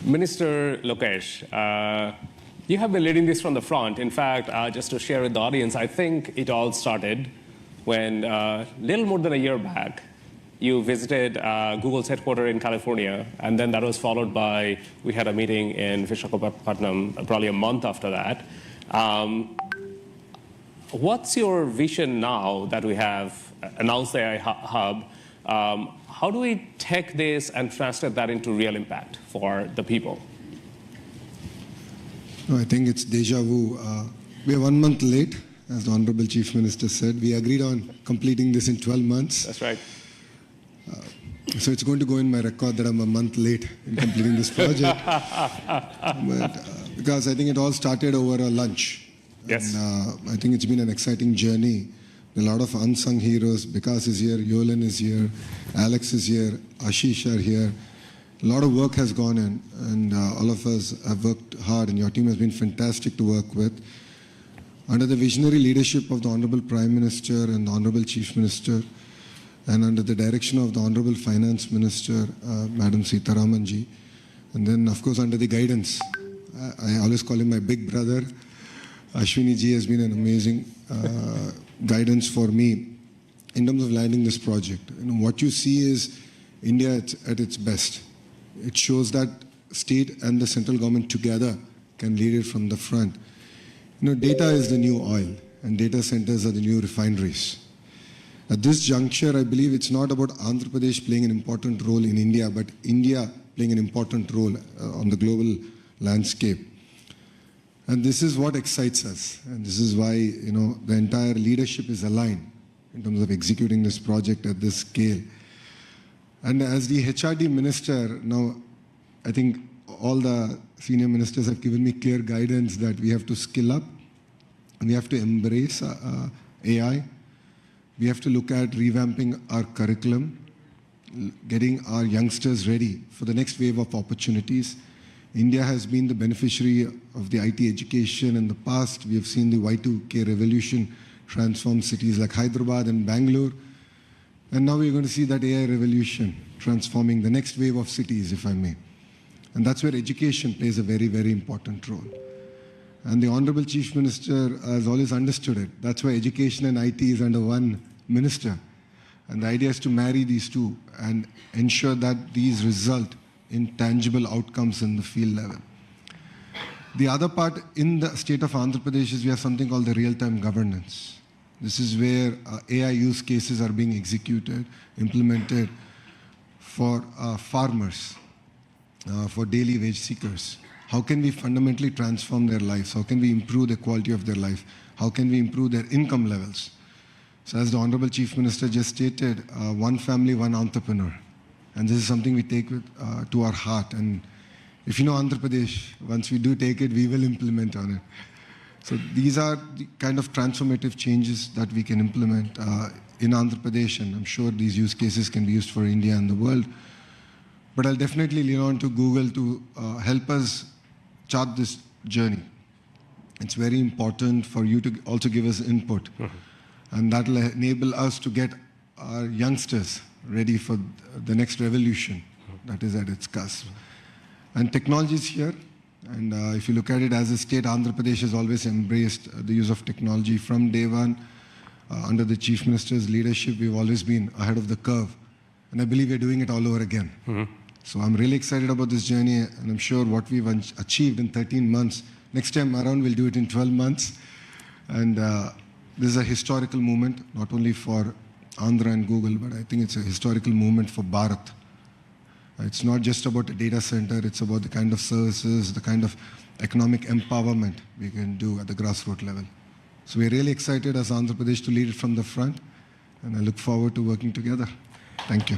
Minister Lokesh, you have been leading this from the front. In fact, just to share with the audience, I think it all started when, little more than a year back, you visited Google's headquarters in California, and then that was followed by, we had a meeting in Visakhapatnam probably a month after that. What's your vision now that we have announced the AI Hub? How do we take this and translate that into real impact for the people? No, I think it's deja vu. We are 1 month late, as the Honorable Chief Minister said. We agreed on completing this in 12 months. That's right. So it's going to go in my record that I'm a month late in completing this project. Because I think it all started over a lunch. Yes. And, I think it's been an exciting journey. A lot of unsung heroes. Vikas is here, Yolan is here, Alex is here, Ashish are here. A lot of work has gone in, and all of us have worked hard, and your team has been fantastic to work with. Under the visionary leadership of the Honorable Prime Minister and the Honorable Chief Minister, and under the direction of the Honorable Finance Minister, Madam Sitharaman ji, and then of course under the guidance, I always call him my big brother, Ashwini ji has been an amazing guidance for me in terms of landing this project. You know, what you see is India at its best. It shows that state and the central government together can lead it from the front. You know, data is the new oil, and data centers are the new refineries. At this juncture, I believe it's not about Andhra Pradesh playing an important role in India, but India playing an important role on the global landscape. And this is what excites us, and this is why, you know, the entire leadership is aligned in terms of executing this project at this scale. And as the HRD minister, now I think all the senior ministers have given me clear guidance that we have to skill up, and we have to embrace AI. We have to look at revamping our curriculum, getting our youngsters ready for the next wave of opportunities. India has been the beneficiary of the IT education in the past. We have seen the Y2K revolution transform cities like Hyderabad and Bangalore. And now we're going to see that AI revolution transforming the next wave of cities, if I may. And that's where education plays a very, very important role. And the Honorable Chief Minister has always understood it. That's why education and IT is under one minister. And the idea is to marry these two and ensure that these result in tangible outcomes in the field level. The other part in the state of Andhra Pradesh is we have something called the real-time governance. This is where AI use cases are being executed, implemented for farmers, for daily wage seekers. How can we fundamentally transform their lives? How can we improve the quality of their life? How can we improve their income levels? So as the Honorable Chief Minister just stated, one family, one entrepreneur. And this is something we take to our heart. And if you know Andhra Pradesh, once we do take it, we will implement on it. So these are the kind of transformative changes that we can implement in Andhra Pradesh, and I'm sure these use cases can be used for India and the world. But I'll definitely lean on to Google to help us chart this journey. It's very important for you to also give us input. And that will enable us to get our youngsters ready for the next revolution that is at its cusp. And technology is here. And if you look at it as a state, Andhra Pradesh has always embraced the use of technology from day one. Under the Chief Minister's leadership, we've always been ahead of the curve. And I believe we're doing it all over again. So I'm really excited about this journey, and I'm sure what we've achieved in 13 months, next time around we'll do it in 12 months. And this is a historical moment, not only for Andhra and Google, but I think it's a historical moment for Bharat. It's not just about a data center, it's about the kind of services, the kind of economic empowerment we can do at the grassroots level. So we're really excited as Andhra Pradesh to lead it from the front, and I look forward to working together. Thank you.